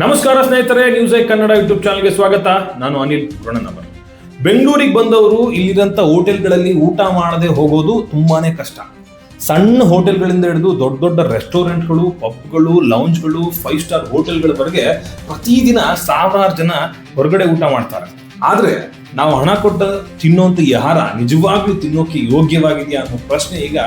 ನಮಸ್ಕಾರ ಸ್ನೇಹಿತರೆ, news I Kannada YouTube ಚಾನಲ್ಗೆ ಸ್ವಾಗತ. ನಾನು ಅನಿಲ್ ಗುಣನವರ್. ಬೆಂಗಳೂರಿಗೆ ಬಂದವರು ಇಲ್ಲಿರಂತ ಹೋಟೆಲ್ಗಳಲ್ಲಿ ಊಟ ಮಾಡದೆ ಹೋಗೋದು ತುಂಬಾನೇ ಕಷ್ಟ. ಸಣ್ಣ ಹೋಟೆಲ್ಗಳಿಂದ ಹಿಡಿದು ದೊಡ್ಡ ದೊಡ್ಡ ರೆಸ್ಟೋರೆಂಟ್ಗಳು, ಪಬ್ಗಳು, ಲೌಂಜ್ಗಳು, 5 ಸ್ಟಾರ್ ಹೋಟೆಲ್ಗಳವರೆಗೆ ಪ್ರತಿದಿನ ಸಾವಿರಾರು ಜನ ಹೊರಗಡೆ ಊಟ ಮಾಡ್ತಾರೆ. ಆದ್ರೆ ನಾವು ಹಣ ಕೊಟ್ಟ ತಿನ್ನೋಂಥ ಈ ಆಹಾರ ನಿಜವಾಗ್ಲೂ ತಿನ್ನೋಕೆ ಯೋಗ್ಯವಾಗಿದೆಯಾ ಅನ್ನೋ ಪ್ರಶ್ನೆ ಈಗ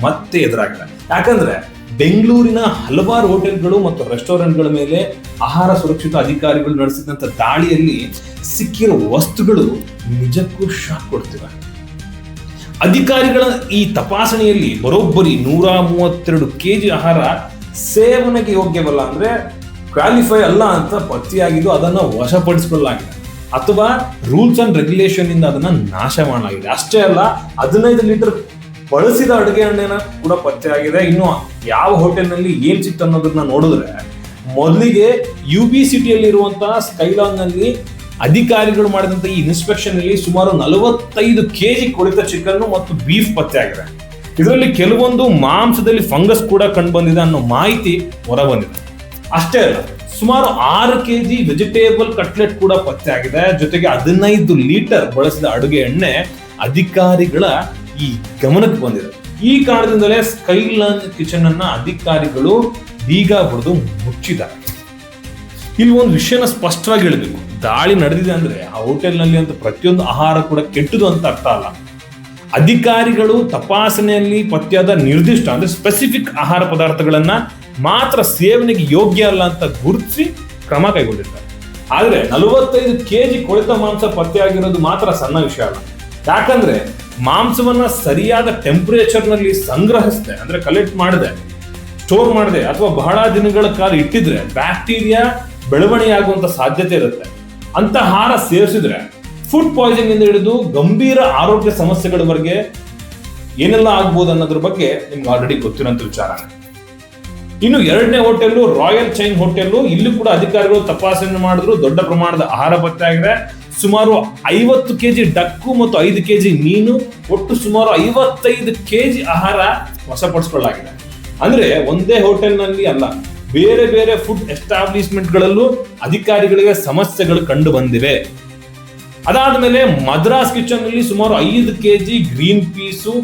ಮತ್ತೆ ಎದುರಾಗಿದೆ. ಯಾಕಂದ್ರೆ ಬೆಂಗಳೂರಿನ ಹಲವಾರು ಹೋಟೆಲ್ಗಳು ಮತ್ತು ರೆಸ್ಟೋರೆಂಟ್ಗಳ ಮೇಲೆ ಆಹಾರ ಸುರಕ್ಷತಾ ಅಧಿಕಾರಿಗಳು ನಡೆಸಿದಂಥ ದಾಳಿಯಲ್ಲಿ ಸಿಕ್ಕಿರೋ ವಸ್ತುಗಳು ನಿಜಕ್ಕೂ ಶಾಕ್ ಕೊಡ್ತಿವೆ. ಅಧಿಕಾರಿಗಳ ಈ ತಪಾಸಣೆಯಲ್ಲಿ ಬರೋಬ್ಬರಿ 132 kg ಆಹಾರ ಸೇವನೆಗೆ ಯೋಗ್ಯವಲ್ಲ, ಅಂದ್ರೆ ಕ್ವಾಲಿಫೈ ಅಲ್ಲ ಅಂತ ಪತ್ತೆಯಾಗಿದ್ದು ಅದನ್ನ ವಶಪಡಿಸಿಕೊಳ್ಳಲಾಗಿದೆ ಅಥವಾ ರೂಲ್ಸ್ ಅಂಡ್ ರೆಗ್ಯುಲೇಷನ್ ಇಂದ ಅದನ್ನ ನಾಶ ಮಾಡಲಾಗಿದೆ. ಅಷ್ಟೇ ಅಲ್ಲ, 15 ಲೀಟರ್ ಬಳಸಿದ ಅಡುಗೆ ಎಣ್ಣೆನ ಕೂಡ ಪತ್ತೆ ಆಗಿದೆ. ಇನ್ನು ಯಾವ ಹೋಟೆಲ್ನಲ್ಲಿ ಏನ್ ಸಿಕ್ತು ಅನ್ನೋದನ್ನ ನೋಡಿದ್ರೆ, ಮೊದಲಿಗೆ UB ಸಿಟಿಯಲ್ಲಿ ಇರುವಂತಹ ಸ್ಕೈಲಾನ್ ನಲ್ಲಿ ಅಧಿಕಾರಿಗಳು ಮಾಡಿದಂತ ಈ ಇನ್ಸ್ಪೆಕ್ಷನ್ ಅಲ್ಲಿ ಸುಮಾರು 45 kg ಕೊಳೆತ ಚಿಕನ್ ಮತ್ತು ಬೀಫ್ ಪತ್ತೆ ಆಗಿದೆ. ಇದರಲ್ಲಿ ಕೆಲವೊಂದು ಮಾಂಸದಲ್ಲಿ ಫಂಗಸ್ ಕೂಡ ಕಂಡು ಬಂದಿದೆ ಅನ್ನೋ ಮಾಹಿತಿ ಹೊರ ಬಂದಿದೆ. ಅಷ್ಟೇ ಅಲ್ಲ, ಸುಮಾರು 6 kg ವೆಜಿಟೇಬಲ್ ಕಟ್ಲೆಟ್ ಕೂಡ ಪತ್ತೆ ಆಗಿದೆ. ಜೊತೆಗೆ 15 ಲೀಟರ್ ಬಳಸಿದ ಅಡುಗೆ ಎಣ್ಣೆ ಅಧಿಕಾರಿಗಳ ಈ ಗಮನಕ್ಕೆ ಬಂದಿದೆ. ಈ ಕಾರಣದಿಂದಲೇ ಸ್ಕೈಲಾನ್ ಕಿಚನ್ ಅನ್ನ ಅಧಿಕಾರಿಗಳು ಬೀಗ ಹೊಡೆದು ಮುಚ್ಚಿದ್ದಾರೆ. ಇಲ್ಲಿ ಒಂದು ವಿಷಯನ ಸ್ಪಷ್ಟವಾಗಿ ಹೇಳಬೇಕು. ದಾಳಿ ನಡೆದಿದೆ ಅಂದ್ರೆ ಆ ಹೋಟೆಲ್ನಲ್ಲಿ ಅಂತ ಪ್ರತಿಯೊಂದು ಆಹಾರ ಕೂಡ ಕೆಟ್ಟದು ಅಂತ ಅರ್ಥ ಅಲ್ಲ. ಅಧಿಕಾರಿಗಳು ತಪಾಸಣೆಯಲ್ಲಿ ಪತ್ತೆಯಾದ ನಿರ್ದಿಷ್ಟ ಅಂದ್ರೆ ಸ್ಪೆಸಿಫಿಕ್ ಆಹಾರ ಪದಾರ್ಥಗಳನ್ನ ಮಾತ್ರ ಸೇವನೆಗೆ ಯೋಗ್ಯ ಅಲ್ಲ ಅಂತ ಗುರುತಿಸಿ ಕ್ರಮ ಕೈಗೊಂಡಿರ್ತಾರೆ. ಆದ್ರೆ 45 kg ಕೊಳೆತ ಮಾಂಸ ಪತ್ತೆಯಾಗಿರೋದು ಮಾತ್ರ ಸಣ್ಣ ವಿಷಯ ಅಲ್ಲ. ಯಾಕಂದ್ರೆ ಮಾಂಸವನ್ನ ಸರಿಯಾದ ಟೆಂಪರೇಚರ್ ನಲ್ಲಿ ಸಂಗ್ರಹಿಸದೆ, ಅಂದ್ರೆ ಕಲೆಕ್ಟ್ ಮಾಡದೆ, ಸ್ಟೋರ್ ಮಾಡದೆ ಅಥವಾ ಬಹಳ ದಿನಗಳ ಕಾಲ ಇಟ್ಟಿದ್ರೆ ಬ್ಯಾಕ್ಟೀರಿಯಾ ಬೆಳವಣಿಗೆ ಆಗುವಂತ ಸಾಧ್ಯತೆ ಇರುತ್ತೆ. ಅಂತ ಆಹಾರ ಸೇವಿಸಿದ್ರೆ ಫುಡ್ ಪಾಯ್ಸನಿಂಗ್ ಇಂದ ಹಿಡಿದು ಗಂಭೀರ ಆರೋಗ್ಯ ಸಮಸ್ಯೆಗಳವರೆಗೆ ಏನೆಲ್ಲ ಆಗ್ಬೋದು ಅನ್ನೋದ್ರ ಬಗ್ಗೆ ನಿಮ್ಗೆ ಆಲ್ರೆಡಿ ಗೊತ್ತಿರೋಂಥ ವಿಚಾರ. ಇನ್ನು 2ನೇ ಹೋಟೆಲ್ ರಾಯಲ್ ಚೈನ್ ಹೋಟೆಲ್, ಇಲ್ಲೂ ಕೂಡ ಅಧಿಕಾರಿಗಳು ತಪಾಸಣೆ ಮಾಡಿದ್ರು. ದೊಡ್ಡ ಪ್ರಮಾಣದ ಆಹಾರ ಪತ್ತೆ ಆಗಿದೆ. ಸುಮಾರು 50 kg ಡಕ್ಕು ಮತ್ತು 5 kg ಮೀನು, ಒಟ್ಟು ಸುಮಾರು 55 kg ಆಹಾರ ವಶಪಡಿಸಿಕೊಳ್ಳಲಾಗಿದೆ. ಅಂದ್ರೆ ಒಂದೇ ಹೋಟೆಲ್ನಲ್ಲಿ ಅಲ್ಲ, ಬೇರೆ ಬೇರೆ ಫುಡ್ ಎಸ್ಟಾಬ್ಲಿಷ್ಮೆಂಟ್ ಗಳಲ್ಲೂ ಅಧಿಕಾರಿಗಳಿಗೆ ಸಮಸ್ಯೆಗಳು ಕಂಡು ಬಂದಿವೆ. ಅದಾದ್ಮೇಲೆ ಮದ್ರಾಸ್ ಕಿಚನ್ ನಲ್ಲಿ ಸುಮಾರು 5 kg ಗ್ರೀನ್ ಪೀಸು,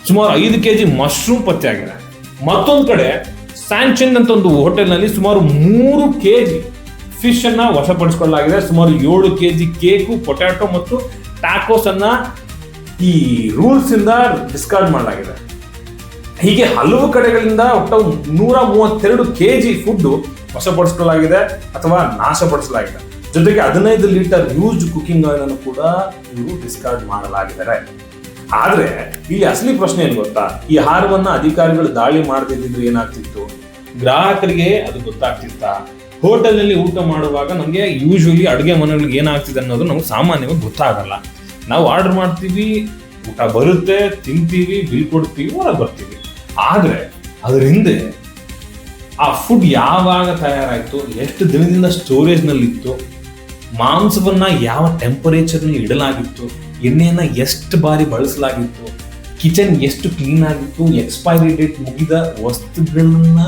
ಸುಮಾರು 5 kg ಮಶ್ರೂಮ್ ಪತ್ತೆ ಆಗಿದೆ. ಮತ್ತೊಂದು ಕಡೆ ಸ್ಯಾನ್ಚನ್ ಅಂತ ಒಂದು ಹೋಟೆಲ್ ನಲ್ಲಿ ಸುಮಾರು 3 kg ಫಿಶ್ ಅನ್ನ ವಶಪಡಿಸಿಕೊಳ್ಳಲಾಗಿದೆ. ಸುಮಾರು 7 kg ಕೇಕು, ಪೊಟ್ಯಾಟೊ ಮತ್ತು ಟ್ಯಾಕೋಸ್ ಅನ್ನ ಈ ರೂಲ್ಸ್ ಇಂದ ಡಿಸ್ಕಾರ್ಡ್ ಮಾಡಲಾಗಿದೆ. ಹೀಗೆ ಹಲವು ಕಡೆಗಳಿಂದ ಒಟ್ಟು 132 kg ಫುಡ್ ವಶಪಡಿಸಿಕೊಳ್ಳಲಾಗಿದೆ ಅಥವಾ ನಾಶಪಡಿಸಲಾಗಿದೆ. ಜೊತೆಗೆ 15 ಲೀಟರ್ ಯೂಸ್ಡ್ ಕುಕಿಂಗ್ ಆಯಿಲ್ ಅನ್ನು ಕೂಡ ಇವರು ಡಿಸ್ಕಾರ್ಡ್ ಮಾಡಲಾಗಿದ್ದಾರೆ. ಆದ್ರೆ ಇಲ್ಲಿ ಅಸಲಿ ಪ್ರಶ್ನೆ ಏನ್ ಗೊತ್ತಾ, ಈ ಆಹಾರವನ್ನ ಅಧಿಕಾರಿಗಳು ದಾಳಿ ಮಾಡದಿದ್ರೆ ಏನಾಗ್ತಿತ್ತು? ಗ್ರಾಹಕರಿಗೆ ಅದು ಗೊತ್ತಾಗ್ತಿತ್ತ? ಹೋಟೆಲ್ ನಲ್ಲಿ ಊಟ ಮಾಡುವಾಗ ನಮಗೆ ಯೂಶುವಲಿ ಅಡುಗೆ ಮನೆಗಳಿಗೆ ಏನಾಗ್ತಿದೆ ಅನ್ನೋದು ನಮ್ಗೆ ಸಾಮಾನ್ಯವಾಗಿ ಗೊತ್ತಾಗಲ್ಲ. ನಾವು ಆರ್ಡರ್ ಮಾಡ್ತೀವಿ, ಊಟ ಬರುತ್ತೆ, ತಿಂತೀವಿ, ಬಿಲ್ ಕೊಡ್ತೀವಿ, ಹೊರಗೆ ಬರ್ತೀವಿ. ಆದ್ರೆ ಅದ್ರ ಹಿಂದೆ ಆ ಫುಡ್ ಯಾವಾಗ ತಯಾರಾಯ್ತು, ಎಷ್ಟು ದಿನದಿಂದ ಸ್ಟೋರೇಜ್ ನಲ್ಲಿ ಇತ್ತು, ಮಾಂಸವನ್ನ ಯಾವ ಟೆಂಪರೇಚರ್ ನಲ್ಲಿ ಇಡಲಾಗಿತ್ತು, ಎಣ್ಣೆಯನ್ನ ಎಷ್ಟು ಬಾರಿ ಬಳಸಲಾಗಿತ್ತು, ಕಿಚನ್ ಎಷ್ಟು ಕ್ಲೀನ್ ಆಗಿತ್ತು, ಎಕ್ಸ್ಪೈರಿ ಡೇಟ್ ಮುಗಿದ ವಸ್ತುಗಳನ್ನ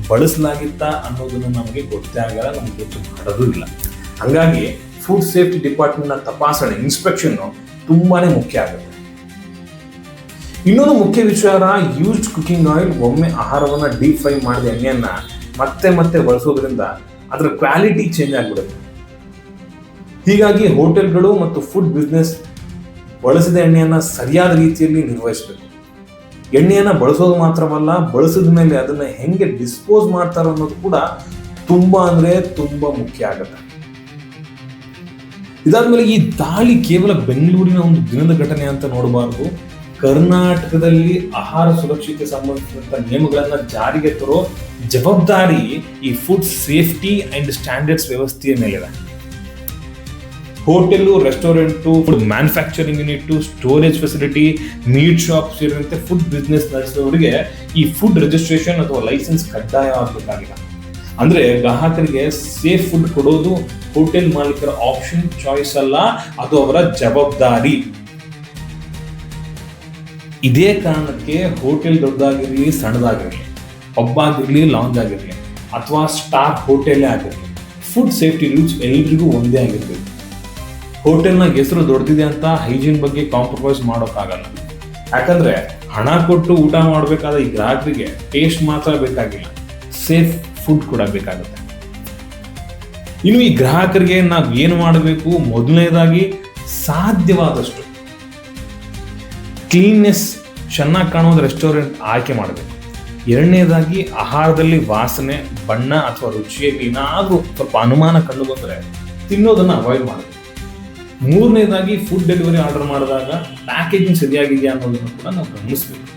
ಬಳಸಲಾಗಿತ್ತ ಅನ್ನೋದನ್ನ ನಮಗೆ ಗೊತ್ತೇ ಆಗಲ್ಲ, ನಮ್ಗೆ ಗೊತ್ತು ಮಾಡೋದು ಇಲ್ಲ. ಹಂಗಾಗಿ ಫುಡ್ ಸೇಫ್ಟಿ ಡಿಪಾರ್ಟ್ಮೆಂಟ್ ನ ತಪಾಸಣೆ, ಇನ್ಸ್ಪೆಕ್ಷನ್ ತುಂಬಾನೇ ಮುಖ್ಯ ಆಗುತ್ತೆ. ಇನ್ನೊಂದು ಮುಖ್ಯ ವಿಚಾರ, ಯೂಸ್ಡ್ ಕುಕಿಂಗ್ ಆಯಿಲ್. ಒಮ್ಮೆ ಆಹಾರವನ್ನ ಡೀಪ್ ಫ್ರೈ ಮಾಡಿದ ಎಣ್ಣೆಯನ್ನ ಮತ್ತೆ ಮತ್ತೆ ಬಳಸೋದ್ರಿಂದ ಅದರ ಕ್ವಾಲಿಟಿ ಚೇಂಜ್ ಆಗಿಬಿಡುತ್ತೆ. ಹೀಗಾಗಿ ಹೋಟೆಲ್ಗಳು ಮತ್ತು ಫುಡ್ ಬಿಸ್ನೆಸ್ ಬಳಸಿದ ಎಣ್ಣೆಯನ್ನ ಸರಿಯಾದ ರೀತಿಯಲ್ಲಿ ನಿರ್ವಹಿಸಬೇಕು. ಎಣ್ಣೆಯನ್ನ ಬಳಸೋದು ಮಾತ್ರವಲ್ಲ, ಬಳಸಿದ ಮೇಲೆ ಅದನ್ನ ಹೆಂಗೆ ಡಿಸ್ಪೋಸ್ ಮಾಡ್ತಾರೆ ಅನ್ನೋದು ಕೂಡ ತುಂಬಾ ಮುಖ್ಯ ಆಗುತ್ತೆ. ಇದಾದ್ಮೇಲೆ ಈ ದಾಳಿ ಕೇವಲ ಬೆಂಗಳೂರಿನ ಒಂದು ದಿನದ ಘಟನೆ ಅಂತ ನೋಡಬಾರ್ದು. ಕರ್ನಾಟಕದಲ್ಲಿ ಆಹಾರ ಸುರಕ್ಷತೆ ಸಂಬಂಧಿಸಿದಂತ ನಿಯಮಗಳನ್ನ ಜಾರಿಗೆ ತರೋ ಜವಾಬ್ದಾರಿ ಈ ಫುಡ್ ಸೇಫ್ಟಿ ಅಂಡ್ ಸ್ಟ್ಯಾಂಡರ್ಡ್ಸ್ ವ್ಯವಸ್ಥೆಯ ಮೇಲಿದೆ. Hotel, restaurant, food manufacturing unit, storage facility, meet shop ಸೇರಿದಂತೆ ಫುಡ್ ಬಿಸ್ನೆಸ್ ನಡೆಸೋರಿಗೆ ಈ ಫುಡ್ ರಿಜಿಸ್ಟ್ರೇಷನ್ ಅಥವಾ ಲೈಸೆನ್ಸ್ ಕಡ್ಡಾಯ ಆಗಬೇಕಾಗಿಲ್ಲ. ಅಂದ್ರೆ ಗ್ರಾಹಕರಿಗೆ ಸೇಫ್ ಫುಡ್ ಕೊಡೋದು ಹೋಟೆಲ್ ಮಾಲೀಕರ ಆಪ್ಷನ್, ಚಾಯ್ಸ್ ಅಲ್ಲ, ಅದು ಅವರ ಜವಾಬ್ದಾರಿ. ಇದೇ ಕಾರಣಕ್ಕೆ ಹೋಟೆಲ್ ದೊಡ್ಡದಾಗಿರ್ಲಿ ಸಣ್ಣದಾಗಿರ್ಲಿ, ಪಬ್ ಆಗಿರ್ಲಿ ಲಾಂಜ್ ಆಗಿರ್ಲಿ, ಅಥವಾ ಸ್ಟಾರ್ ಹೋಟೆಲೇ ಆಗಿರಲಿ, ಫುಡ್ ಸೇಫ್ಟಿ ರೂಲ್ಸ್ ಎಲ್ರಿಗೂ ಒಂದೇ ಆಗಿರ್ಬೇಕು. ಹೋಟೆಲ್ನ ಹೆಸರು ದೊಡ್ಡದಿದೆ ಅಂತ ಹೈಜೀನ್ ಬಗ್ಗೆ ಕಾಂಪ್ರಮೈಸ್ ಮಾಡೋಕ್ಕಾಗಲ್ಲ. ಯಾಕಂದ್ರೆ ಹಣ ಕೊಟ್ಟು ಊಟ ಮಾಡಬೇಕಾದ ಈ ಗ್ರಾಹಕರಿಗೆ ಟೇಸ್ಟ್ ಮಾತ್ರ ಬೇಕಾಗಿಲ್ಲ, ಸೇಫ್ ಫುಡ್ ಕೂಡ ಬೇಕಾಗುತ್ತೆ. ಇನ್ನು ಈ ಗ್ರಾಹಕರಿಗೆ ನಾವು ಏನು ಮಾಡಬೇಕು? ಮೊದಲನೇದಾಗಿ ಸಾಧ್ಯವಾದಷ್ಟು ಕ್ಲೀನ್ನೆಸ್ ಚೆನ್ನಾಗಿ ಕಾಣುವ ರೆಸ್ಟೋರೆಂಟ್ ಆಯ್ಕೆ ಮಾಡಬೇಕು. ಎರಡನೇದಾಗಿ ಆಹಾರದಲ್ಲಿ ವಾಸನೆ, ಬಣ್ಣ ಅಥವಾ ರುಚಿಯಲ್ಲಿ ಏನಾದರೂ ಸ್ವಲ್ಪ ಅನುಮಾನ ಕಂಡು ಬಂದರೆ ತಿನ್ನೋದನ್ನು ಅವಾಯ್ಡ್ ಮಾಡಬೇಕು. ಮೂರನೇದಾಗಿ ಫುಡ್ ಡೆಲಿವರಿ ಆರ್ಡರ್ ಮಾಡಿದಾಗ ಪ್ಯಾಕೇಜಿಂಗ್ ಸರಿಯಾಗಿದೆಯಾ ಅನ್ನೋದನ್ನು ಕೂಡ ನಾವು ಗಮನಿಸಬೇಕು.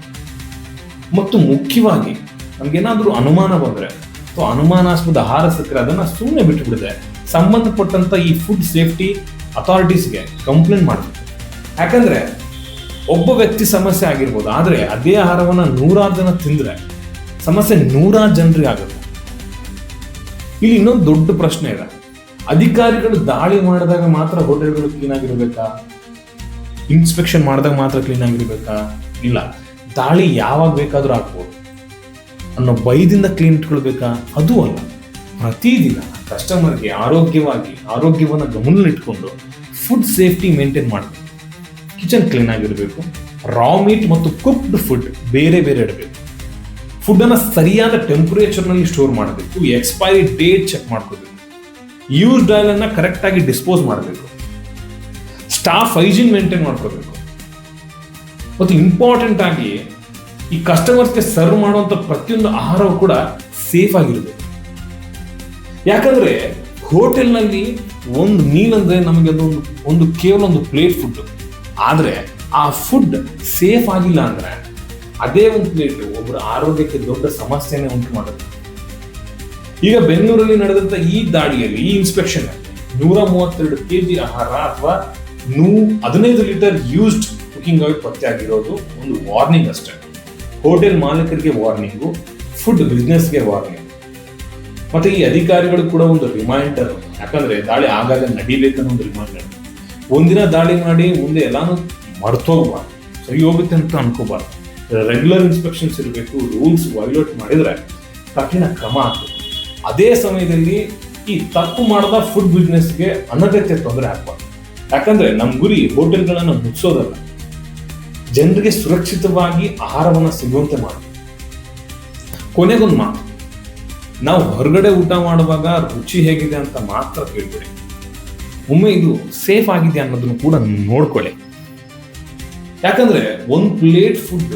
ಮತ್ತು ಮುಖ್ಯವಾಗಿ ನಮಗೇನಾದರೂ ಅನುಮಾನ ಬಂದರೆ ಅಥವಾ ಅನುಮಾನಾಸ್ಪದ ಆಹಾರ ಸಿಕ್ಕರೆ ಅದನ್ನು ಸುಮ್ಮನೆ ಬಿಟ್ಟುಬಿಡದೆ ಸಂಬಂಧಪಟ್ಟಂಥ ಈ ಫುಡ್ ಸೇಫ್ಟಿ ಅಥಾರಿಟೀಸ್ಗೆ ಕಂಪ್ಲೇಂಟ್ ಮಾಡಬೇಕು. ಯಾಕಂದರೆ ಒಬ್ಬ ವ್ಯಕ್ತಿ ಸಮಸ್ಯೆ ಆಗಿರ್ಬೋದು, ಆದರೆ ಅದೇ ಆಹಾರವನ್ನು 100 ಜನ ತಿಂದರೆ ಸಮಸ್ಯೆ 100 ಜನರಿಗೆ ಆಗುತ್ತೆ. ಇಲ್ಲಿ ಇನ್ನೊಂದು ದೊಡ್ಡ ಪ್ರಶ್ನೆ ಇದೆ. ಅಧಿಕಾರಿಗಳು ದಾಳಿ ಮಾಡಿದಾಗ ಮಾತ್ರ ಹೋಟೆಲ್ಗಳು ಕ್ಲೀನ್ ಆಗಿರ್ಬೇಕಾ? ಇನ್ಸ್ಪೆಕ್ಷನ್ ಮಾಡಿದಾಗ ಮಾತ್ರ ಕ್ಲೀನ್ ಆಗಿರ್ಬೇಕಾ? ಇಲ್ಲ, ದಾಳಿ ಯಾವಾಗ ಬೇಕಾದ್ರೂ ಆಗ್ಬೋದು ಅನ್ನೋ ಭಯದಿಂದ ಕ್ಲೀನ್ ಇಟ್ಕೊಳ್ಬೇಕಾ? ಅದು ಅಲ್ಲ. ಪ್ರತಿದಿನ ಕಸ್ಟಮರ್ಗೆ ಆರೋಗ್ಯವನ್ನು ಗಮನದಲ್ಲಿಟ್ಕೊಂಡು ಫುಡ್ ಸೇಫ್ಟಿ ಮೇಂಟೈನ್ ಮಾಡಬೇಕು. ಕಿಚನ್ ಕ್ಲೀನ್ ಆಗಿರಬೇಕು. ರಾ ಮೀಟ್ ಮತ್ತು ಕುಕ್ಡ್ ಫುಡ್ ಬೇರೆ ಇಡಬೇಕು. ಫುಡ್ಡನ್ನು ಸರಿಯಾದ ಟೆಂಪರೇಚರ್ನಲ್ಲಿ ಸ್ಟೋರ್ ಮಾಡಬೇಕು. ಎಕ್ಸ್ಪೈರಿ ಡೇಟ್ ಚೆಕ್ ಮಾಡ್ಕೋಬೇಕು. ಯೂಸ್ಡ್ ಆಯಿಲ್ ಅನ್ನ ಕರೆಕ್ಟ್ ಆಗಿ ಡಿಸ್ಪೋಸ್ ಮಾಡಬೇಕು. ಸ್ಟಾಫ್ ಹೈಜೀನ್ ಮೇಂಟೈನ್ ಮಾಡ್ಕೋಬೇಕು. ಮತ್ತು ಇಂಪಾರ್ಟೆಂಟ್ ಆಗಿ ಈ ಕಸ್ಟಮರ್ಸ್ಗೆ ಸರ್ವ್ ಮಾಡುವಂಥ ಪ್ರತಿಯೊಂದು ಆಹಾರವೂ ಕೂಡ ಸೇಫ್ ಆಗಿರಬೇಕು. ಯಾಕಂದ್ರೆ ಹೋಟೆಲ್ನಲ್ಲಿ ಒಂದು ಮೀಲ್ ಅಂದ್ರೆ ನಮಗೆ ಒಂದು ಕೇವಲ ಒಂದು ಪ್ಲೇಟ್ ಫುಡ್, ಆದರೆ ಆ ಫುಡ್ ಸೇಫ್ ಆಗಿಲ್ಲ ಅಂದ್ರೆ ಅದೇ ಒಂದು ಪ್ಲೇಟ್ ಒಬ್ಬರ ಆರೋಗ್ಯಕ್ಕೆ ದೊಡ್ಡ ಸಮಸ್ಯೆನೇ ಉಂಟು ಮಾಡುತ್ತೆ. ಈಗ ಬೆಂಗಳೂರಲ್ಲಿ ನಡೆದಂತ ಈ ದಾಳಿಯಲ್ಲಿ, ಈ ಇನ್ಸ್ಪೆಕ್ಷನ್ 132 kg ಆಹಾರ ಅಥವಾ 15 ಲೀಟರ್ ಯೂಸ್ಡ್ ಕುಕಿಂಗ್ ಆಯಿಲ್ ಪತ್ತೆ ಆಗಿರೋದು ಒಂದು ವಾರ್ನಿಂಗ್ ಅಷ್ಟೇ. ಹೋಟೆಲ್ ಮಾಲೀಕರಿಗೆ ವಾರ್ನಿಂಗು, ಫುಡ್ ಬಿಸ್ನೆಸ್ಗೆ ವಾರ್ನಿಂಗ್, ಮತ್ತೆ ಈ ಅಧಿಕಾರಿಗಳು ಕೂಡ ಒಂದು ರಿಮೈಂಡರ್. ಯಾಕಂದ್ರೆ ದಾಳಿ ಆಗಾಗ ನಡೀಬೇಕನ್ನೋ ಒಂದು ರಿಮೈಂಡರ್. ಒಂದಿನ ದಾಳಿ ಮಾಡಿ ಮುಂದೆ ಎಲ್ಲಾನು ಮರ್ತೋಗ್ಬಾರ್ದು, ಸರಿ ಹೋಗುತ್ತೆ ಅಂತ ಅನ್ಕೋಬಾರ್ದು. ರೆಗ್ಯುಲರ್ ಇನ್ಸ್ಪೆಕ್ಷನ್ಸ್ ಇರಬೇಕು. ರೂಲ್ಸ್ ವೈಲೇಟ್ ಮಾಡಿದ್ರೆ ಕಠಿಣ ಕ್ರಮ ಆಗ್ಬೇಕು. ಅದೇ ಸಮಯದಲ್ಲಿ ಈ ತಪ್ಪು ಮಾಡದ ಫುಡ್ ಬಿಸ್ನೆಸ್ಗೆ ಅನಗತ್ಯ ತೊಂದರೆ ಆಗ್ಬಾರ್ದು. ಯಾಕಂದ್ರೆ ನಮ್ಮ ಗುರಿ ಹೋಟೆಲ್ಗಳನ್ನು ಮುಚ್ಚೋದಲ್ಲ, ಜನರಿಗೆ ಸುರಕ್ಷಿತವಾಗಿ ಆಹಾರವನ್ನು ಸಿಗುವಂತೆ ಮಾಡಿ. ಕೊನೆಗೊಂದು ಮಾತು, ನಾವು ಹೊರಗಡೆ ಊಟ ಮಾಡುವಾಗ ರುಚಿ ಹೇಗಿದೆ ಅಂತ ಮಾತ್ರ ಕೇಳ್ಬೇಡಿ, ಒಮ್ಮೆ ಇದು ಸೇಫ್ ಆಗಿದೆ ಅನ್ನೋದನ್ನು ಕೂಡ ನೋಡ್ಕೊಳ್ಳಿ. ಯಾಕಂದ್ರೆ ಒಂದು ಪ್ಲೇಟ್ ಫುಡ್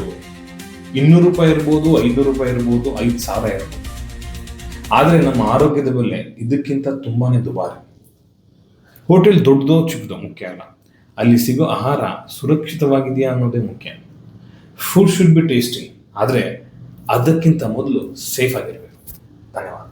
200 ರೂಪಾಯಿ ಇರ್ಬೋದು, 500 ರೂಪಾಯಿ ಇರ್ಬೋದು, 5,000 ಇರ್ಬೋದು. ಆದರೆ ನಮ್ಮ ಆರೋಗ್ಯದ ಬೆಲೆ ಇದಕ್ಕಿಂತ ತುಂಬಾನೇ ದುಬಾರಿ. ಹೋಟೆಲ್ ದೊಡ್ಡದೋ ಚಿಕ್ಕದೋ ಮುಖ್ಯ ಅಲ್ಲ, ಅಲ್ಲಿ ಸಿಗೋ ಆಹಾರ ಸುರಕ್ಷಿತವಾಗಿದೆಯಾ ಅನ್ನೋದೇ ಮುಖ್ಯ. ಫುಡ್ ಶುಡ್ ಬಿ ಟೇಸ್ಟಿ, ಆದರೆ ಅದಕ್ಕಿಂತ ಮೊದಲು ಸೇಫ್ ಆಗಿರಬೇಕು. ಧನ್ಯವಾದ.